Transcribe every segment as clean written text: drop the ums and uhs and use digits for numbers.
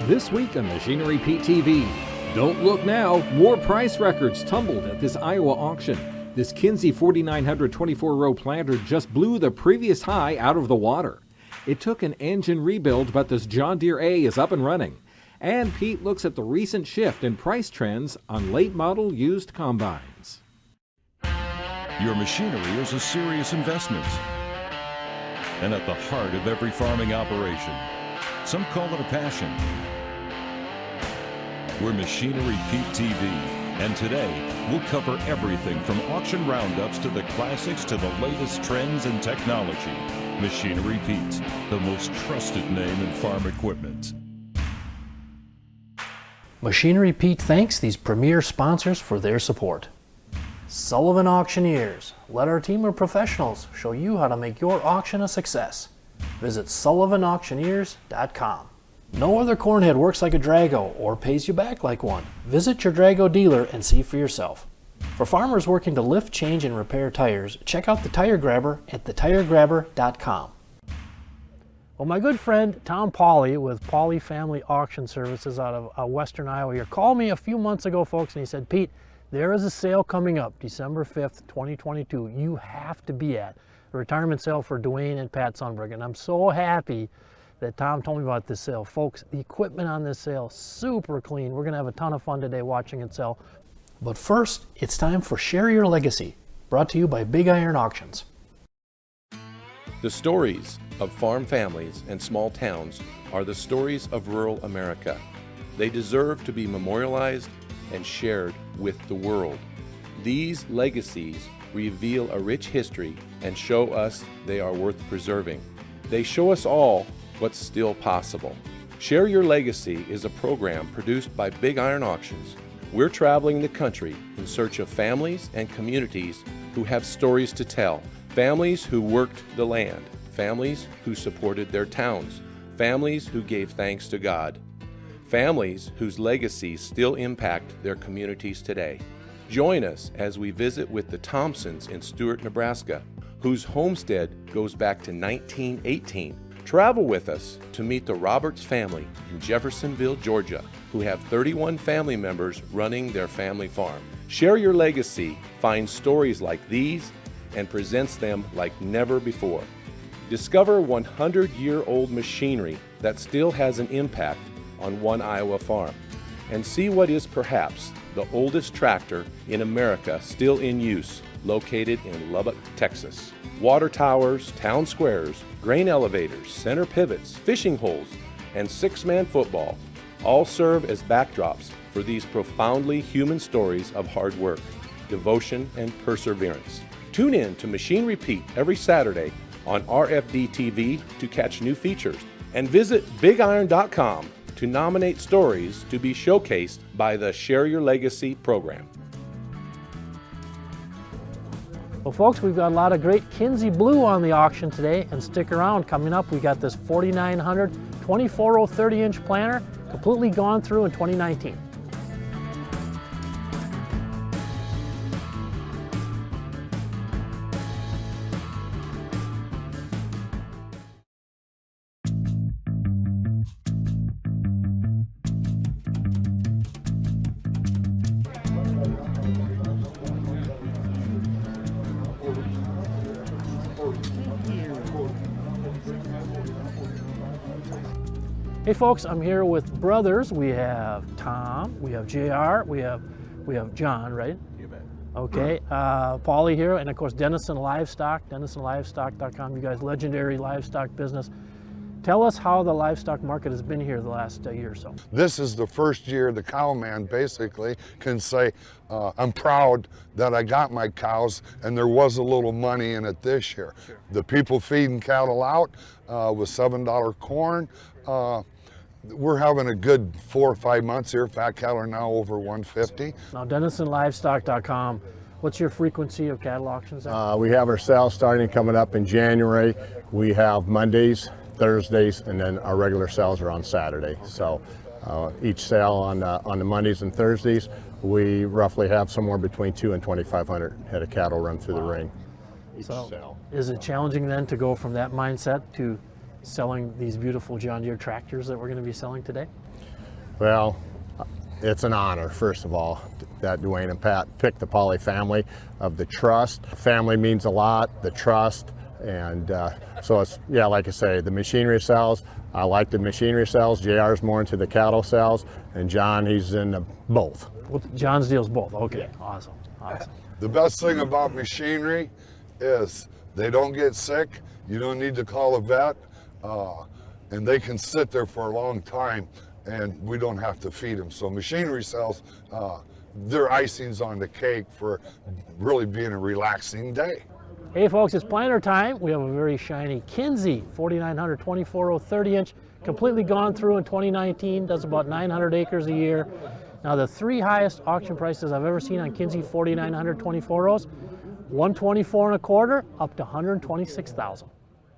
This week on Machinery Pete TV. Don't look now, more price records tumbled at this Iowa auction. This Kinsey 4900 24-row planter just blew the previous high out of the water. It took an engine rebuild, but this John Deere A is up and running. And Pete looks at the recent shift in price trends on late model used combines. Your machinery is a serious investment and at the heart of every farming operation. Some call it a passion. We're Machinery Pete TV, and today we'll cover everything from auction roundups to the classics to the latest trends and technology. Machinery Pete, the most trusted name in farm equipment. Machinery Pete thanks these premier sponsors for their support. Sullivan Auctioneers. Let our team of professionals show you how to make your auction a success. Visit sullivanauctioneers.com. No other cornhead works like a Drago or pays you back like one. Visit your Drago dealer and see for yourself. For farmers working to lift, change, and repair tires, check out the Tire Grabber at thetiregrabber.com. Well, my good friend Tom Pauly with Pauly Family Auction Services out of Western Iowa here called me a few months ago, folks, and he said, Pete, there is a sale coming up December 5th, 2022. You have to be at a retirement sale for Dwayne and Pat Sundberg, and I'm so happy that Tom told me about this sale. Folks, the equipment on this sale, super clean. We're gonna have a ton of fun today watching it sell. But first, it's time for Share Your Legacy, brought to you by Big Iron Auctions. The stories of farm families and small towns are the stories of rural America. They deserve to be memorialized and shared with the world. These legacies reveal a rich history and show us they are worth preserving. They show us all what's still possible. Share Your Legacy is a program produced by Big Iron Auctions. We're traveling the country in search of families and communities who have stories to tell. Families who worked the land, families who supported their towns, families who gave thanks to God, families whose legacies still impact their communities today. Join us as we visit with the Thompsons in Stewart, Nebraska, whose homestead goes back to 1918. Travel with us to meet the Roberts family in Jeffersonville, Georgia, who have 31 family members running their family farm. Share Your Legacy finds stories like these and presents them like never before. Discover 100-year-old machinery that still has an impact on one Iowa farm, and see what is perhaps the oldest tractor in America still in use, located in Lubbock, Texas. Water towers, town squares, grain elevators, center pivots, fishing holes, and six-man football all serve as backdrops for these profoundly human stories of hard work, devotion, and perseverance. Tune in to Machinery Pete every Saturday on RFD TV to catch new features, and visit BigIron.com to nominate stories to be showcased by the Share Your Legacy program. Well, folks, we've got a lot of great Kinsey Blue on the auction today, and stick around. Coming up, we got this 4900 24-row 30-inch planter, completely gone through in 2019. Hey folks, I'm here with brothers. We have Tom, we have JR, we have John, right? You bet. Okay, Pauly here, and of course Dennison Livestock, DennisonLivestock.com, you guys, legendary livestock business. Tell us how the livestock market has been here the last year or so. This is the first year the cowman basically can say, I'm proud that I got my cows, and there was a little money in it this year. Sure. The people feeding cattle out with $7 corn. We're having a good 4 or 5 months here. Fat cattle are now over 150. Now, DennisonLivestock.com, what's your frequency of cattle auctions? We have our sales starting coming up in January. We have Mondays, Thursdays, and then our regular sales are on Saturday. So each sale on the Mondays and Thursdays, we roughly have somewhere between 200 and 2,500 head of cattle run through the ring each sale. Is it challenging then to go from that mindset to selling these beautiful John Deere tractors that we're going to be selling today? Well, it's an honor, first of all, that Dwayne and Pat picked the Pauley family of the trust. Family means a lot, the trust, and so it's, yeah, like I say, the machinery sales. I like the machinery sales. JR's more into the cattle sales, and John, he's in both. Well, John's deal's both. Okay, awesome. The best thing about machinery is they don't get sick. You don't need to call a vet, and they can sit there for a long time, and we don't have to feed them. So machinery sales, they're icings on the cake for really being a relaxing day. Hey folks, it's planter time. We have a very shiny Kinsey 4900 24-row 30-inch, completely gone through in 2019, does about 900 acres a year. Now the three highest auction prices I've ever seen on Kinsey 4900 24 rows, 124 and a quarter up to 126,000.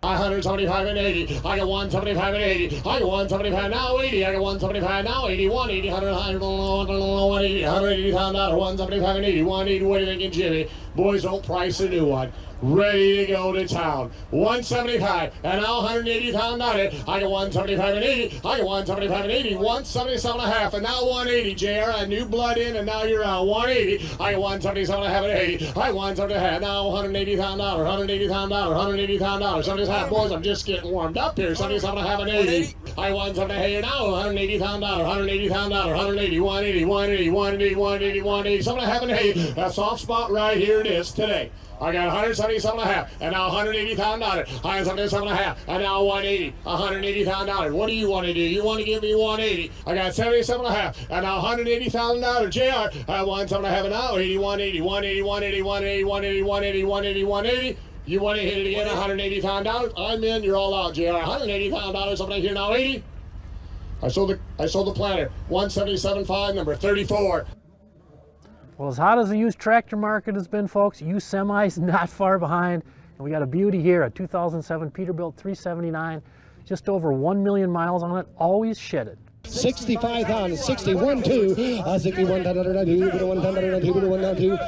175 and 80. I got 175 and 80. I got 175 now 80. I got 175 now 80. 180, 100, 180, $180,000, 175 and 80. 180. What do you thinking, Jimmy? Boys, don't price a new one. Ready to go to town. 175 and now $180,000. I got 175 and 80. I got 175 and 80. 177 and a half and now 180. JR, a new blood in and now you're out. 180. I got 177 and a half and 80. I got 170 and a half now $180,000. $180,000. $180,000. 75 boys, I'm just getting warmed up here. 77 and a half and 80. I got 170 here now $180,000. $180,000. 180. 180. 180. 180. 180. 180. 7 and a half and 80. That soft spot right here it is today. I got 177 and a half, and now $180,000. 177 and a half, and now 180. $180,000. What do you want to do? You want to give me 180? I got 77 and a half, and now $180,000. JR, I have 177 and a half, and now 80, 180, 180, 180, 180, 180, 180, 180, 180. You want to hit it again? $180,000. I'm in. You're all out, JR. $180,000. Somebody here now 80. I sold the planter. 177.5, number 34. Well, as hot as the used tractor market has been, folks, used semis not far behind. And we got a beauty here, a 2007 Peterbilt 379, just over 1 million miles on it, always shedded. 65,000, 61, 2, 61, 2,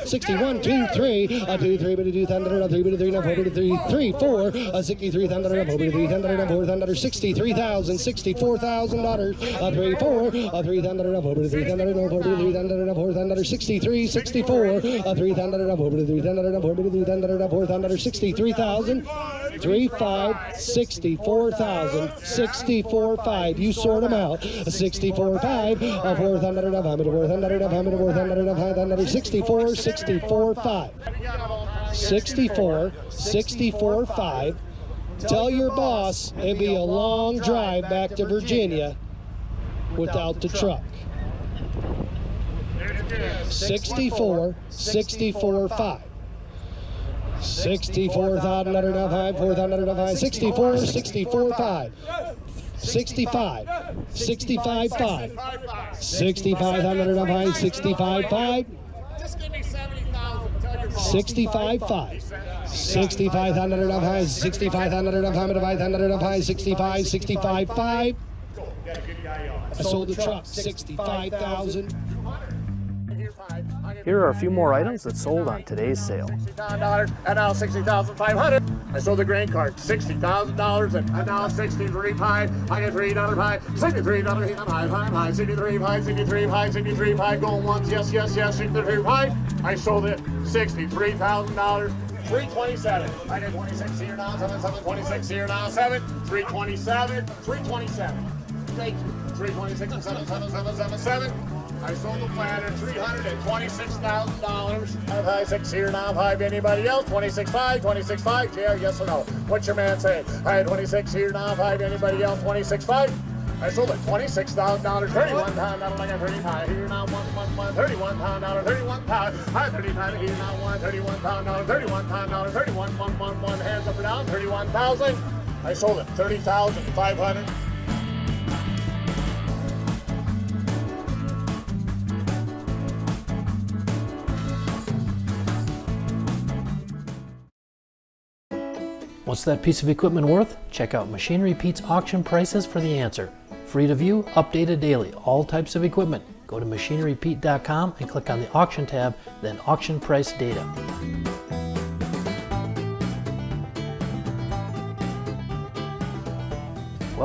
61, 2, 3, 2, 3, 2, 3, 3, 4, 63,000, 4, 63,000, $64,000, 3, 4, 3,000, 63, 64, 3,000, 63,000, 3, 5, 64,000, 64,5. You sort them out. 64, 5, 4,000, 64, 64, 5. 64, 64, 5. Tell your boss it'd be a long drive back to Virginia without the truck. 64, 64, 5. 64,000, 4,000, 64, 64, 5. 65, 65, 5. 65,000, 65, 5. Just give me 70,000. 65, 5. 65,000, 65,000, 65, 65, 5. I sold the truck, 65,000. Here are a few more items that sold on today's sale. $60,000 and now $60,500. I sold the grain cart, $60,000 and now $63,500. I got $3 $63,500. 63,500. Going once, yes, 63,500. I sold it $63,000. 327. I got 26 here now, 26 here now, 327. Thank you. 326, 7. I sold the planter, $326,000. I have 6 here now, 5. Anybody else? 26.5. JR, yes or no? What's your man saying? I had 26 here now, 5. Anybody else? 26.5. I sold it $26,000, £31,000. I got 35 here now, 1, $31,000, 31 pounds. I have 35 here now, $31,000, 31, 1. Hands up or down, 31,000. I sold it $30,500. What's that piece of equipment worth? Check out Machinery Pete's auction prices for the answer. Free to view, updated daily, all types of equipment. Go to machinerypete.com and click on the auction tab, then auction price data.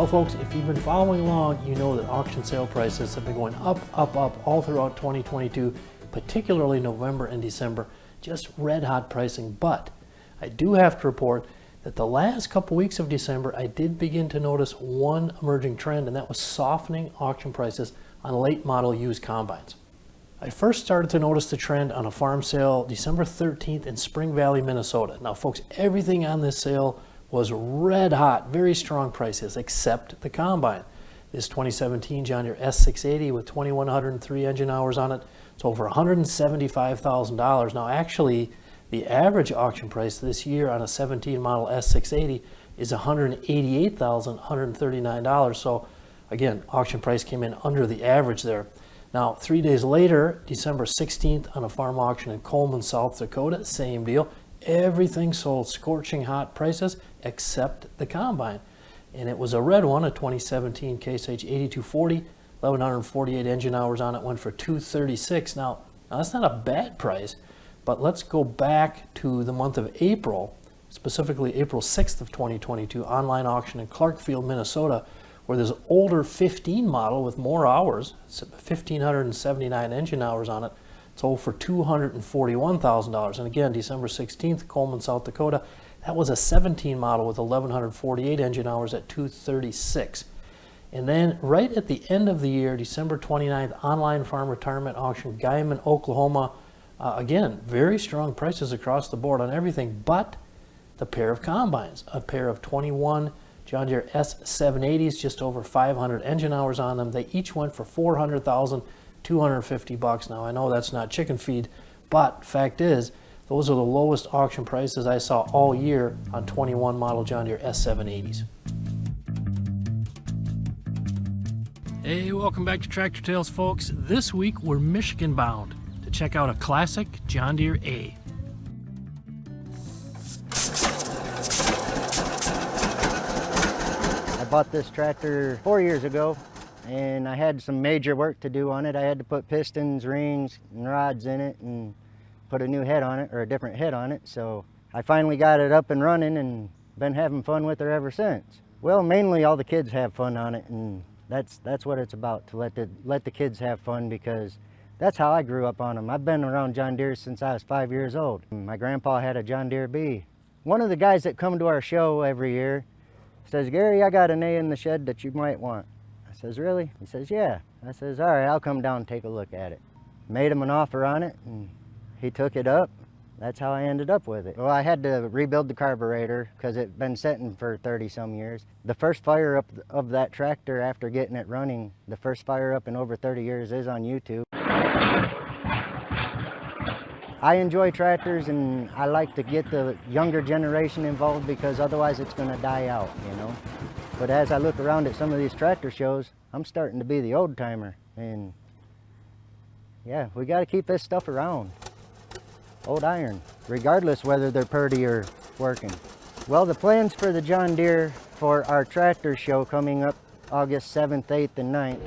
Well folks, if you've been following along, you know that auction sale prices have been going up all throughout 2022, particularly November and December, just red hot pricing. But I do have to report that the last couple weeks of December, I did begin to notice one emerging trend, and that was softening auction prices on late model used combines. I first started to notice the trend on a farm sale December 13th in Spring Valley, Minnesota. Now folks, everything on this sale was red hot, very strong prices, except the combine. This 2017 John Deere S680 with 2,103 engine hours on it, it's over $175,000. Now actually, the average auction price this year on a 17 model S680 is $188,139. So again, auction price came in under the average there. Now 3 days later, December 16th on a farm auction in Coleman, South Dakota, same deal. Everything sold scorching hot prices except the combine. And it was a red one, a 2017 Case H 8240, 1,148 engine hours on it, went for $236. Now that's not a bad price, but let's go back to the month of April, specifically April 6th of 2022, online auction in Clarkfield, Minnesota, where this older 15 model with more hours, 1,579 engine hours on it, sold for $241,000. And again, December 16th, Coleman, South Dakota, that was a 17 model with 1,148 engine hours at $236. And then right at the end of the year, December 29th, online farm retirement auction, Guyman, Oklahoma. Again, very strong prices across the board on everything but the pair of combines. A pair of 21 John Deere S780s, just over 500 engine hours on them. They each went for $400,250. Now I know that's not chicken feed, but fact is, those are the lowest auction prices I saw all year on 21 model John Deere S780s. Hey, welcome back to Tractor Tales, folks. This week we're Michigan bound to check out a classic John Deere A. I bought this tractor 4 years ago, and I had some major work to do on it. I had to put pistons, rings, and rods in it and put a new head on it, or a different head on it. So I finally got it up and running and been having fun with her ever since. Well, mainly all the kids have fun on it, and that's what it's about, to let the kids have fun, because that's how I grew up on them. I've been around John Deere since I was 5 years old. My grandpa had a John Deere B. One of the guys that come to our show every year says, "Gary, I got an A in the shed that you might want." I says, "Really?" He says, "Yeah." I says, "All right, I'll come down and take a look at it." Made him an offer on it, and he took it up. That's how I ended up with it. Well, I had to rebuild the carburetor because it'd been sitting for 30-some years. The first fire up of that tractor after getting it running, the first fire up in over 30 years, is on YouTube. I enjoy tractors, and I like to get the younger generation involved, because otherwise it's going to die out, you know. But as I look around at some of these tractor shows, I'm starting to be the old timer, and yeah, we got to keep this stuff around. Old iron, regardless whether they're purdy or working. Well, the plans for the John Deere for our tractor show coming up August 7th, 8th, and 9th.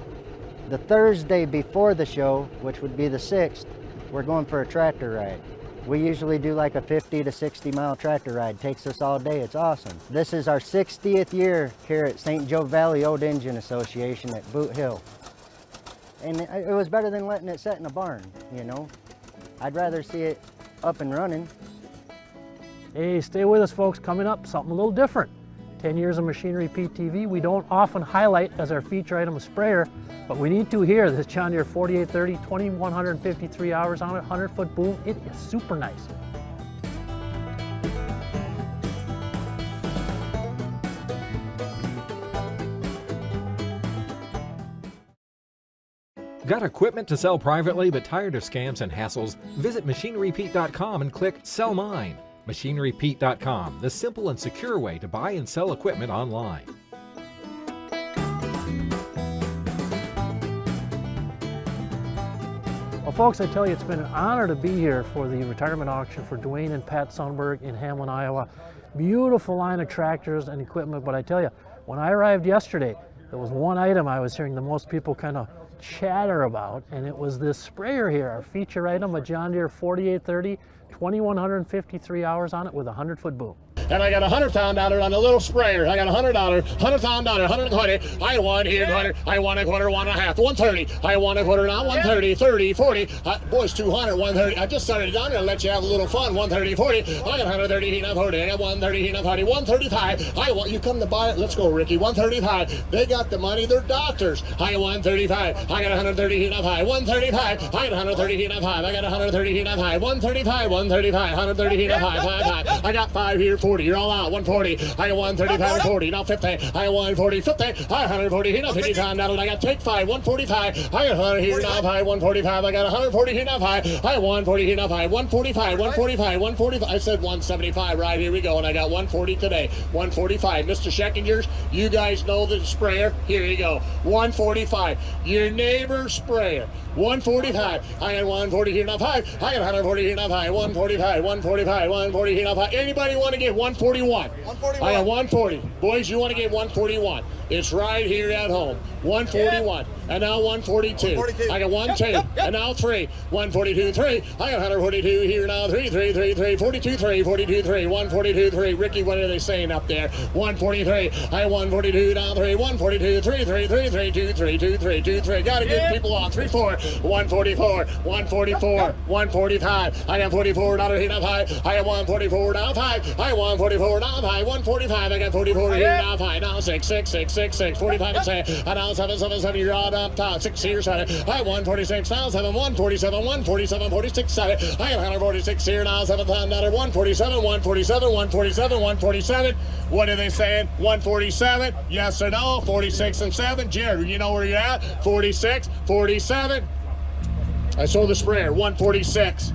The Thursday before the show, which would be the 6th, we're going for a tractor ride. We usually do like a 50 to 60 mile tractor ride. Takes us all day, it's awesome. This is our 60th year here at St. Joe Valley Old Engine Association at Boot Hill. And it was better than letting it sit in a barn, you know. I'd rather see it up and running. Hey, stay with us, folks. Coming up, something a little different. 10 years of Machinery Pete TV. We don't often highlight as our feature item a sprayer, but we need to here. This John Deere 4830, 2,153 hours on it, 100-foot boom. It is super nice. Got equipment to sell privately but tired of scams and hassles? Visit MachineryPete.com and click Sell Mine. MachineryPete.com, the simple and secure way to buy and sell equipment online. Well, folks, I tell you, it's been an honor to be here for the retirement auction for Dwayne and Pat Sundberg in Hamlin, Iowa. Beautiful line of tractors and equipment, but I tell you, when I arrived yesterday, there was one item I was hearing the most people kind of chatter about, and it was this sprayer here, our feature item, a John Deere 4830, 2,153 hours on it with a 100-foot boom. and I got $100,000 on the little sprayer. I got $100, $100,000, 120. I won here, 100. I won a quarter, 1.5, 130. I won a quarter now, 130, 30, 40. Boys, 200, 130. I just started down there to let you have a little fun. 130, 40. I got 130, he not 40. I got 130, he not 40. 135. I want you come to buy it. Let's go, Ricky. 135. They got the money. They're doctors. I got 135. I got 130, he not high. 135. I got 130, he not 5. I got 130, he not high. 135, 135, 130, he not high. 5. I got 5 here, 40. You're all out. 140. I got 135, 40. Now 50. I got 140, 50. I got 140, he not 50. I got take 5. 145. I got 100 here now high. 145. I got 140 here now high. I got 140 here now high. 145. 145. 145. I said 175. Right, here we go. And I got 140 today. 145. Mr. Scheckingers, you guys know the sprayer. Here you go. 145. Your neighbor's sprayer. 145. I got 140 here now 5. I got 140 here now 5. 145. 145. 140 here now 5. Anybody want to get 141? 141. I got 140. Boys, you want to get 141? It's right here at home. 141. And now 142. I got 1, 2. And now 3. 142, 3. I got 142 here now. 3, 3, 3, 3. 42, 3. 42, 3. 142, 3. Ricky, what are they saying up there? 143. I got 142 now. 3. 142, 3, 3, 3, 3, 2, 3, 2, 3, 2, 3. Got to get people on. 3, 4. 144. 144. 145. I got 44 here now 5. I got 144 now 5. I got 144 now 5. 145. I got 44 here now 5. Now 6, 6, 6, 6, 6. 45 and 7. And now 7, 7, 7. You're on up top. 6 here, 7. I got 146 now 7. 147. 147. 46, 7. I got 146 here now 7. 147. 147. 147. 147. What are they saying? 147? Yes or no? 46 and 7. Jared, you know where you're at? 46, 47. I sold the sprayer. 146.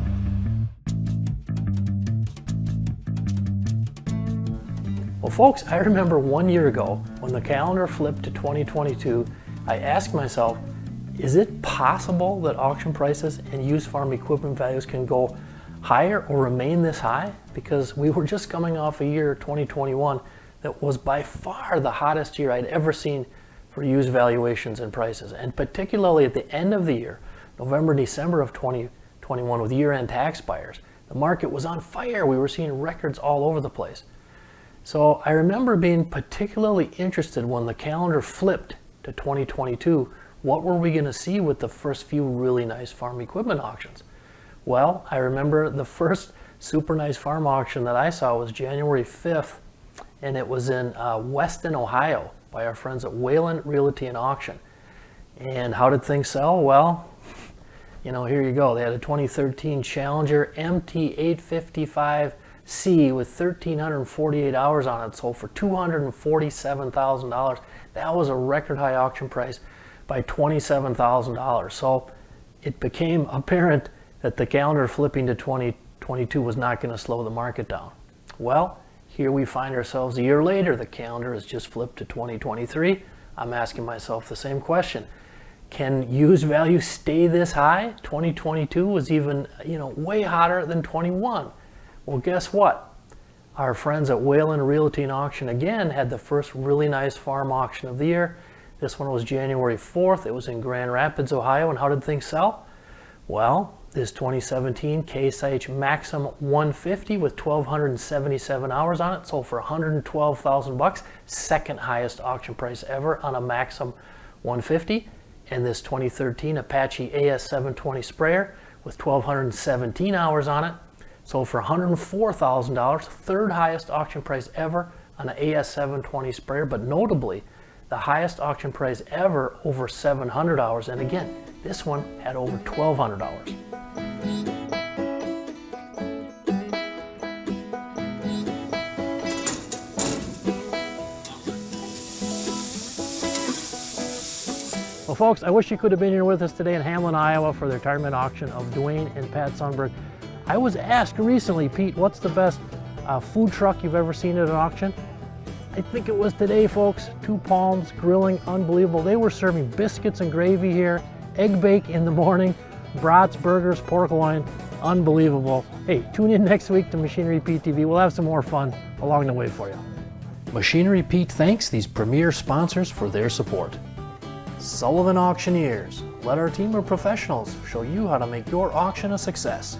Well, folks, I remember 1 year ago when the calendar flipped to 2022, I asked myself, is it possible that auction prices and used farm equipment values can go higher or remain this high? Because we were just coming off a year, 2021, that was by far the hottest year I'd ever seen for used valuations and prices. And particularly at the end of the year, November, December of 2021, with year-end tax buyers, the market was on fire. We were seeing records all over the place. So I remember being particularly interested when the calendar flipped to 2022. What were we going to see with the first few really nice farm equipment auctions? Well, I remember the first super nice farm auction that I saw was January 5th, and it was in Weston, Ohio, by our friends at Wayland Realty and Auction. And how did things sell? Well, you know, here you go. They had a 2013 Challenger MT855C with 1,348 hours on it, sold for $247,000. That was a record high auction price by $27,000. So it became apparent that the calendar flipping to 2022 was not going to slow the market down. Well, here we find ourselves a year later. The calendar has just flipped to 2023. I'm asking myself the same question. Can used values stay this high? 2022 was even, way hotter than 21. Well, guess what? Our friends at Wayland Realty and Auction again had the first really nice farm auction of the year. This one was January 4th. It was in Grand Rapids, Ohio. And how did things sell? Well, this 2017 Case IH Maxim 150 with 1,277 hours on it sold for $112,000, second highest auction price ever on a Maxim 150. And this 2013 Apache AS720 sprayer with 1,217 hours on it sold for $104,000, third highest auction price ever on an AS720 sprayer, but notably the highest auction price ever over 700 hours. And again, this one had over 1,200 hours. Well, folks, I wish you could have been here with us today in Hamlin, Iowa for the retirement auction of Dwayne and Pat Sundberg. I was asked recently, Pete, what's the best food truck you've ever seen at an auction? I think it was today, folks. Two Palms Grilling, unbelievable. They were serving biscuits and gravy here, egg bake in the morning, brats, burgers, pork loin, unbelievable. Hey, tune in next week to Machinery Pete TV. We'll have some more fun along the way for you. Machinery Pete thanks these premier sponsors for their support. Sullivan Auctioneers. Let our team of professionals show you how to make your auction a success.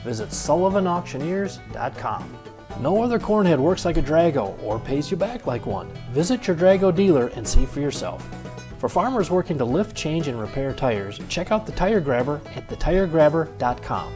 Visit sullivanauctioneers.com. No other cornhead works like a Drago or pays you back like one. Visit your Drago dealer and see for yourself. For farmers working to lift, change, and repair tires, check out the Tire Grabber at thetiregrabber.com.